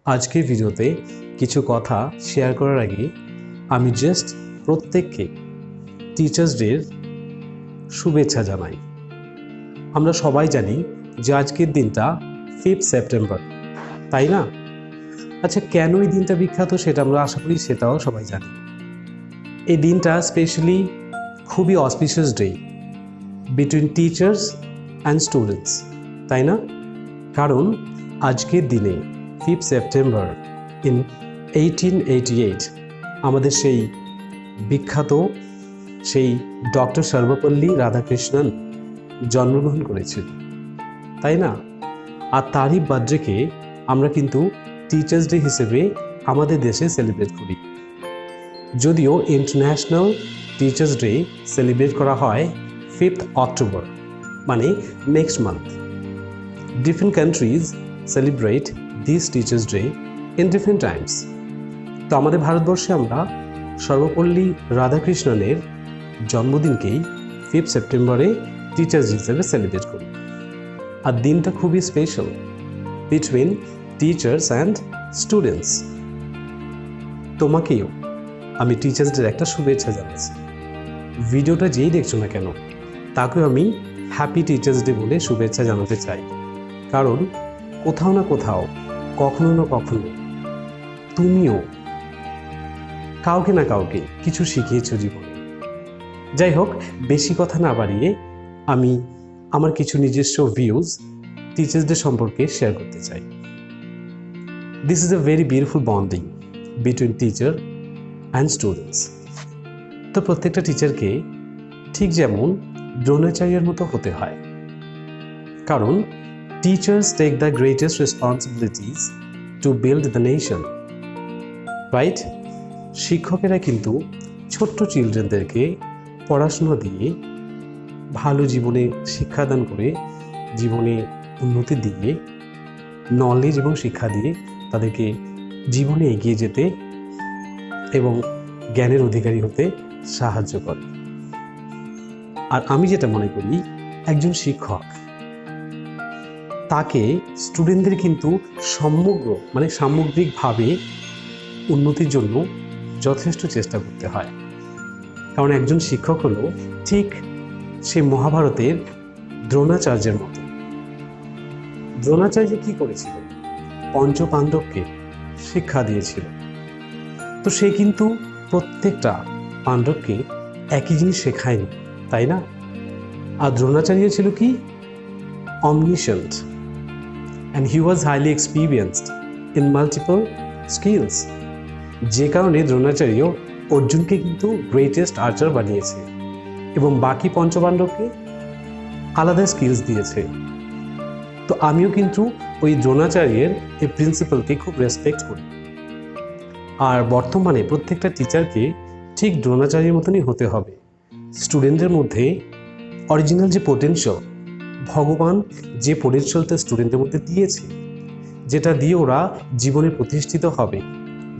আজকের ভিডিওতে কিছু কথা শেয়ার করার আগে আমি জাস্ট প্রত্যেককে টিচার্স ডের শুভেচ্ছা জানাই। আমরা সবাই জানি যে আজকের দিনটা 5 সেপ্টেম্বর, তাই না? আচ্ছা, কেন এই দিনটা বিখ্যাত সেটা আমরা আশা করি সেটাও সবাই জানি। এই দিনটা স্পেশালি খুবই auspicious day between teachers and students, তাই না? কারণ আজকের দিনে 5 সেপ্টেম্বর ইন 1888 আমাদের সেই বিখ্যাত সেই ডক্টর সর্বপল্লী রাধাকৃষ্ণন জন্মগ্রহণ করেছিল, তাই না? আর তারই বার্থডেকে আমরা কিন্তু টিচার্স ডে হিসেবে আমাদের দেশে সেলিব্রেট করি। যদিও ইন্টারন্যাশনাল টিচার্স ডে সেলিব্রেট করা হয় 5th অক্টোবর, মানে next month. Different countries celebrate this Teachers' Day in different times. তো আমাদের ভারতবর্ষে আমরা সর্বপল্লী রাধাকৃষ্ণনের জন্মদিনকেই 5 সেপ্টেম্বরে টিচার্স হিসেবে সেলিব্রেট করি। আর দিনটা খুবই special between teachers and students. তোমাকেও আমি টিচার্স ডের একটা শুভেচ্ছা জানাচ্ছি। ভিডিওটা যেই দেখছো না কেন তাকেও আমি হ্যাপি টিচার্স ডে বলে শুভেচ্ছা জানাতে চাই। কারণ কোথাও না কোথাও, কখনো না কখনো তুমিও কাউকে না কাউকে কিছু শিখিয়েছো জীবনে। যাই হোক, বেশি কথা না বাড়িয়ে আমি আমার কিছু নিজস্ব ভিউজ টিচার্স ডে সম্পর্কে শেয়ার করতে চাই। This is a very beautiful bonding between teacher and students. তো প্রত্যেকটা টিচারকে ঠিক যেমন দ্রোণাচার্যের মতো হতে হয়, কারণ teachers take the greatest responsibilities to build the nation, right? শিক্ষকেরা কিন্তু ছোট্ট চিলড্রেনদেরকে পড়াশোনা দিয়ে ভালো জীবনে শিক্ষাদান করে, জীবনে উন্নতি দিয়ে, নলেজ এবং শিক্ষা দিয়ে তাদেরকে জীবনে এগিয়ে যেতে এবং জ্ঞানের অধিকারী হতে সাহায্য করে। আর আমি যেটা মনে করি, একজন শিক্ষক তাকে স্টুডেন্টদের কিন্তু সামগ্রিকভাবে উন্নতির জন্য যথেষ্ট চেষ্টা করতে হয়। কারণ একজন শিক্ষক হলো ঠিক সে মহাভারতের দ্রোণাচার্যের মতো। দ্রোণাচার্য কি করেছিল? পঞ্চপাণ্ডবকে শিক্ষা দিয়েছিল। তো সে কিন্তু প্রত্যেকটা পাণ্ডবকে একই জিনিস শেখায়নি, তাই না? আর দ্রোণাচার্য ছিল কি? omniscient, and he was highly experienced in multiple skills, যে কারণে দ্রোণাচার্য অর্জুনকে কিন্তু গ্রেটেস্ট আর্চার বানিয়েছে এবং বাকি পঞ্চপাণ্ডবকে আলাদা স্কিলস দিয়েছে। তো আমিও কিন্তু ওই দ্রোণাচার্যের এই প্রিন্সিপালকে খুব রেসপেক্ট করি। আর বর্তমানে প্রত্যেকটা টিচারকে ঠিক দ্রোণাচার্যের মতনই হতে হবে। স্টুডেন্টদের মধ্যে অরিজিনাল যে পোটেনশিয়াল, ভগবান যে পরিচয়টা স্টুডেন্টের মধ্যে দিয়েছে, যেটা দিয়ে ওরা জীবনে প্রতিষ্ঠিত হবে,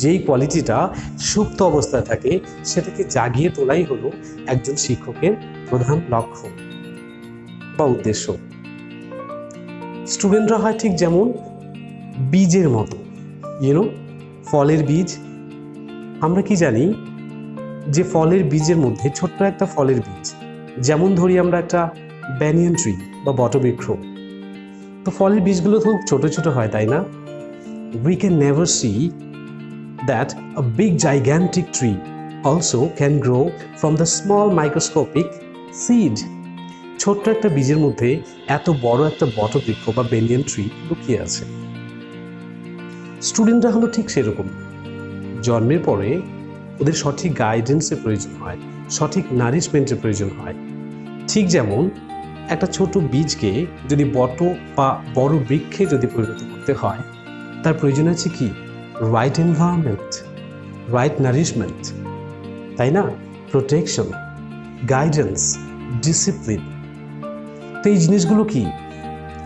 যেই কোয়ালিটিটা সুপ্ত অবস্থায় থাকে, সেটাকে জাগিয়ে তোলাই হলো একজন শিক্ষকের প্রধান লক্ষ্য বা উদ্দেশ্য। স্টুডেন্টরা হয় ঠিক যেমন বীজের মতো, ফলের বীজ। আমরা কি জানি যে ফলের বীজের মধ্যে ছোট্ট একটা ফলের বীজ, যেমন ধরি আমরা একটা ব্যানিয়ান ট্রি বা বটবৃক্ষ, তো ফলের বীজগুলো খুব ছোট ছোট হয়, তাই না? We can never see that a big gigantic tree also can grow from the small microscopic seed. ছোট্ট একটা বীজের মধ্যে এত বড় একটা বটবৃক্ষ বা ব্যানিয়ান ট্রি লুকিয়ে আছে। স্টুডেন্টরা হলো ঠিক সেরকম। জন্মের পরে ওদের সঠিক গাইডেন্সের প্রয়োজন হয়, সঠিক নারিশমেন্টের প্রয়োজন হয়। ঠিক যেমন একটা ছোট বীজকে যদি বড় বৃক্ষে যদি পরিণত করতে হয়, তার প্রয়োজন আছে কি? রাইট এনভায়রনমেন্ট, রাইট নারিশমেন্ট, তাই না? Protection, guidance, discipline. তো এই জিনিসগুলো কি?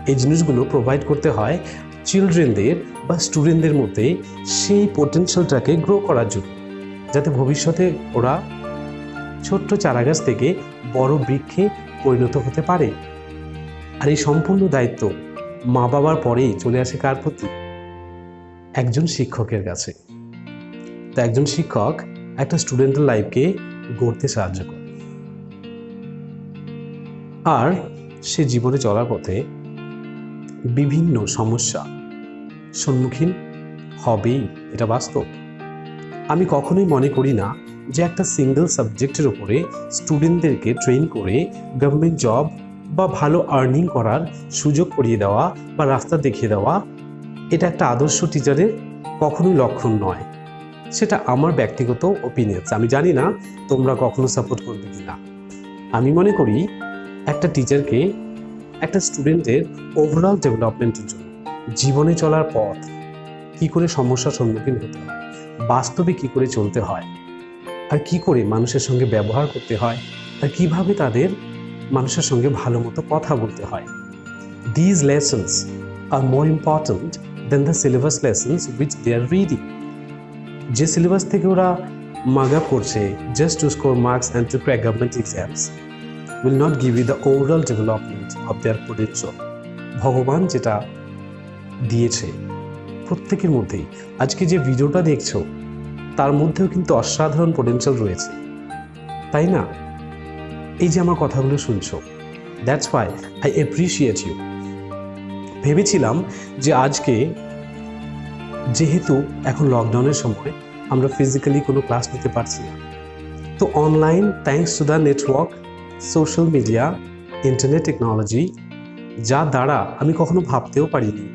এই জিনিসগুলো প্রোভাইড করতে হয় চিলড্রেনদের বা স্টুডেন্টদের মধ্যে সেই পোটেনশিয়ালটাকে গ্রো করার জন্য, যাতে ভবিষ্যতে ওরা ছোট্ট চারাগাছ থেকে বড় বৃক্ষে পরিণত হতে পারে। আর এই সম্পূর্ণ দায়িত্ব মা বাবার পরেই চলে আসে কার প্রতি? একজন শিক্ষকের কাছে। তো একজন শিক্ষক একটা স্টুডেন্টের লাইফকে গড়তে সাহায্য করে, আর সে জীবনে চলার পথে বিভিন্ন সমস্যা সম্মুখীন হবেই, এটা বাস্তব। আমি কখনোই মনে করি না যে একটা সিঙ্গেল সাবজেক্টের উপরে স্টুডেন্টদেরকে ট্রেন করে গভর্নমেন্ট জব বা ভালো আর্নিং করার সুযোগ করিয়ে দেওয়া বা রাস্তা দেখিয়ে দেওয়া এটা একটা আদর্শ টিচারের কখনোই লক্ষণ নয়। সেটা আমার ব্যক্তিগত ওপিনিয়ন। আমি জানি না তোমরা কখনো সাপোর্ট করবে কিনা। আমি মনে করি একটা টিচারকে একটা স্টুডেন্টের ওভারঅল ডেভেলপমেন্টের জন্য জীবনে চলার পথ, কি করে সমস্যার সম্মুখীন হতে হয়, বাস্তবে কি করে চলতে হয়, আর কি করে মানুষের সঙ্গে ব্যবহার করতে হয়, আর কিভাবে তাদের মানুষের সঙ্গে ভালো মতো কথা বলতে হয়, these lessons are more important than the syllabus lessons which they are reading. যে সিলেবাস থেকে ওরা মাগ আপ করছে just to score marks and to crack government exams will not give you the overall development of their potential. ভগবান যেটা দিয়েছে প্রত্যেকের মধ্যেই, আজকে যে ভিডিওটা দেখছো তার মধ্যেও কিন্তু অসাধারণ পোটেনশিয়াল রয়েছে, তাই না? এই যে আমার কথাগুলো শুনছো, that's why I appreciate you. ভেবেছিলাম যে আজকে যেহেতু এখন লকডাউনের সময় আমরা ফিজিক্যালি কোনো ক্লাস নিতে পারছি না, তো online thanks to the network, social media, internet technology, যা দ্বারা আমি কখনো ভাবতেও পারিনি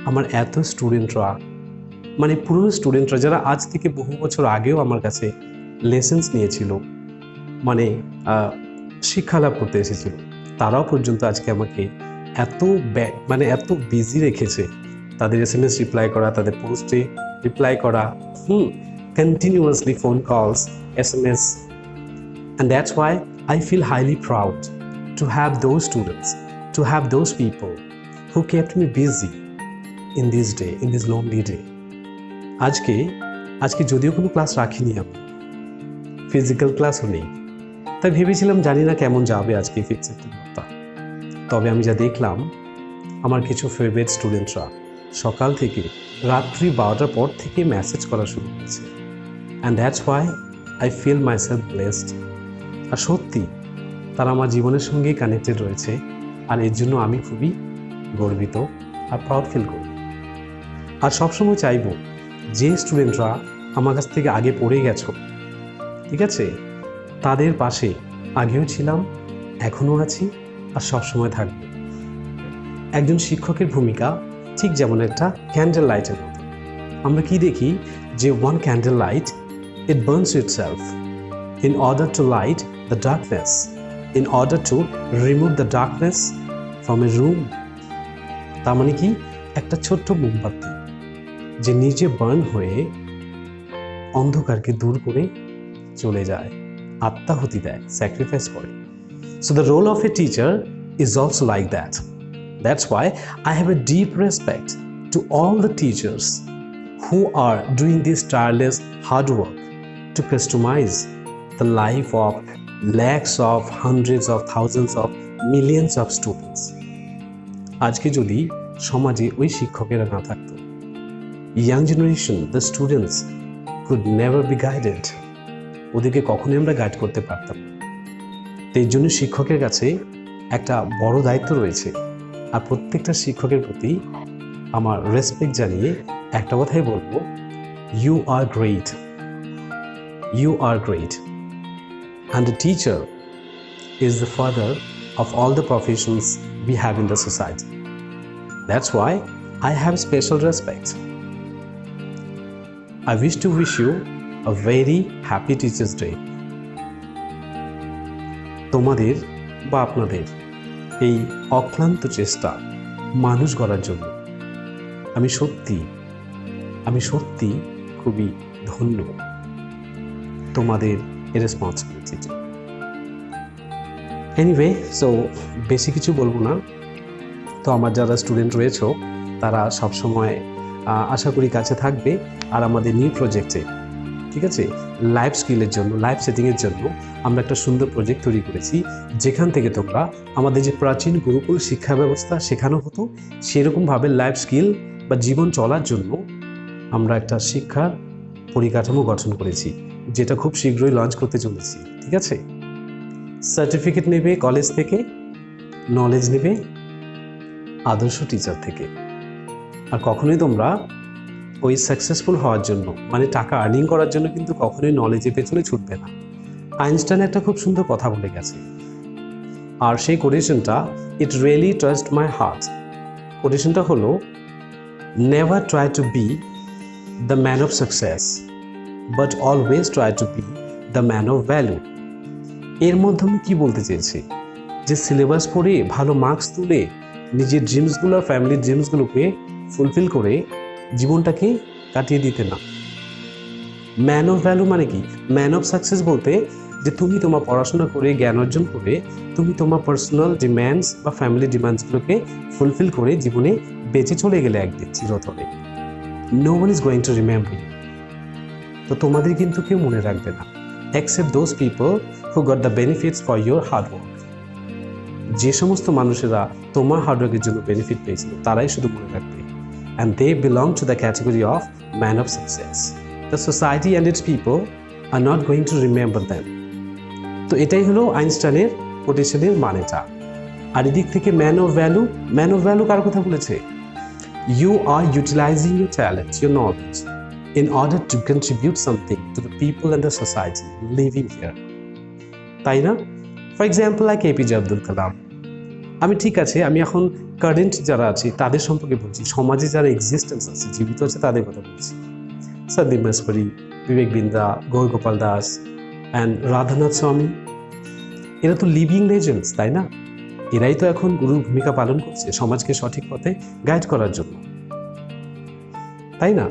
আমার এত স্টুডেন্টরা, মানে পুরনো স্টুডেন্টরা যারা আজ থেকে বহু বছর আগেও আমার কাছে লেসেন্স নিয়েছিল, মানে শিক্ষা লাভ করতে এসেছিল, তারাও পর্যন্ত আজকে আমাকে এত বিজি রেখেছে। তাদের SMS রিপ্লাই করা, তাদের পোস্টে রিপ্লাই করা, continuously phone calls, SMS, and that's why I feel highly proud to have those students, to have those people who kept me busy in this day, in this lonely day. আজকে যদিও কোনো class রাখিনি, আমি physical ক্লাসও নেই, তাই ভেবেছিলাম জানি না কেমন যাবে আজকে 5 সেপ্টেম্বরটা। তবে আমি যা দেখলাম, আমার কিছু ফেভারিট স্টুডেন্টরা সকাল থেকে রাত্রি 12টার পর থেকে মেসেজ করা শুরু করেছে, and that's why I feel myself blessed. আর সত্যি তারা আমার জীবনের সঙ্গেই কানেক্টেড রয়েছে, আর এর জন্য আমি খুবই গর্বিত আর প্রাউড ফিল করি। আর সবসময় চাইবো যে স্টুডেন্টরা আমার কাছ থেকে আগে পড়ে গেছো, ঠিক আছে, তাদের পাশে আগেও ছিলাম, এখনও আছি, আর সবসময় থাকবো। একজন শিক্ষকের ভূমিকা ঠিক যেমন একটা ক্যান্ডেল লাইটের মতো। আমরা কি দেখি যে one candle light, it burns itself in order to light the darkness, in order to remove the darkness from a room. তার মানে কি, একটা ছোট্ট মোমবাতি যে নিজে বার্ন হয়ে অন্ধকারকে দূর করে চলে যায়, আত্মাহুতি দেয়, স্যাক্রিফাইস করে। So the role of a teacher is also like that. That's why I have a deep respect to all the teachers who are doing this tireless hard work to customize the life of lakhs of, hundreds of, thousands of, millions of students. আজকে যদি সমাজে ওই শিক্ষকেরা না থাকতো, young generation, the students could never be guided. ওদেরকে কখনোই আমরা গাইড করতে পারতাম না। এর জন্য শিক্ষকের কাছে একটা বড় দায়িত্ব রয়েছে, আর প্রত্যেকটা শিক্ষকের প্রতি আমার রেসপেক্ট জানিয়ে একটা কথাই বলবো, you are great, you are great, and the teacher is the father of all the professions we have in the society. That's why I have special respect. I wish to wish you a very happy Teachers' Day. তোমাদের বা আপনাদের এই অক্লান্ত চেষ্টা মানুষ গড়ার জন্য আমি সত্যি খুবই ধন্য তোমাদের রেসপন্সিবিলিটি। এনিওয়ে, সো বেশি কিছু বলবো না। তো আমার যারা স্টুডেন্ট রয়েছে তারা সবসময় আশা করি কাছে থাকবে, আর আমাদের নিউ প্রজেক্টে, ঠিক আছে, লাইভ স্কিলের জন্য, লাইভ সেটিংয়ের জন্য আমরা একটা সুন্দর প্রজেক্ট তৈরি করেছি, যেখান থেকে তোমরা আমাদের যে প্রাচীন গুরুকুল শিক্ষা ব্যবস্থা শেখানো হতো, সেরকমভাবে লাইভ স্কিল বা জীবন চলার জন্য আমরা একটা শিক্ষার পরিকাঠামো গঠন করেছি, যেটা খুব শীঘ্রই লঞ্চ করতে চলেছি। ঠিক আছে, সার্টিফিকেট নেবে কলেজ থেকে, নলেজ নেবে আদর্শ টিচার থেকে। আর কখনোই তোমরা ওই সাকসেসফুল হওয়ার জন্য, মানে টাকা আর্নিং করার জন্য কিন্তু কখনোই নলেজের পেছনে ছুটবে না। আইনস্টাইন একটা খুব সুন্দর কথা বলে গেছে, আর সেই কোটেশনটা it really touched my heart. কোটেশনটা হলো, never try to be the man of success but always try to be the man of value. এর মাধ্যমে কি বলতে চেয়েছি, যে সিলেবাস পড়ে ভালো মার্কস তুলে নিজের ড্রিমসগুলো, ফ্যামিলির ড্রিমসগুলোকে ফুলফিল করে জীবনটাকে কাটিয়ে দিতে না। ম্যান অফ ভ্যালু মানে কি? ম্যান অফ সাকসেস বলতে যে তুমি তোমার পড়াশোনা করে, জ্ঞান অর্জন করে, তুমি তোমার পার্সোনাল ডিম্যান্ডস বা ফ্যামিলি ডিম্যান্ডসগুলোকে ফুলফিল করে জীবনে বেঁচে চলে গেলে একদিন চিরতরে। No one is going to remember you. তো তোমাদের কিন্তু কেউ মনে রাখবে না, except those people who got the benefits for your hard work. যে সমস্ত মানুষেরা তোমার হার্ডওয়ার্কের জন্য বেনিফিট পেয়েছিল তারাই শুধু মনে রাখবে, and they belong to the category of man of success. The society and its people are not going to remember them. তো এটাই হলো আইনস্টাইনের কোটেশনের মানেটা। আর এদিক থেকে man of value, man of value কার কথা বলেছে? You are utilizing your talent, your knowledge in order to contribute something to the people and the society living here. তাই না? For example like APJ Abdul Kalam. আমি ঠিক আছে, আমি এখন কারেন্ট যারা আছে তাদের সম্পর্কে বলছি, সমাজে যারা এক্সিস্টেন্স আছে, জীবিত আছে, তাদের কথা বলছি। সন্দীপ মাসপরি, বিবেক বিন্দা, গৌর গোপাল দাস অ্যান্ড রাধানাথ স্বামী, এরা তো লিভিং লেজেন্ডস, তাই না? এরাই তো এখন গুরুর ভূমিকা পালন করছে সমাজকে সঠিক পথে গাইড করার জন্য, তাই না?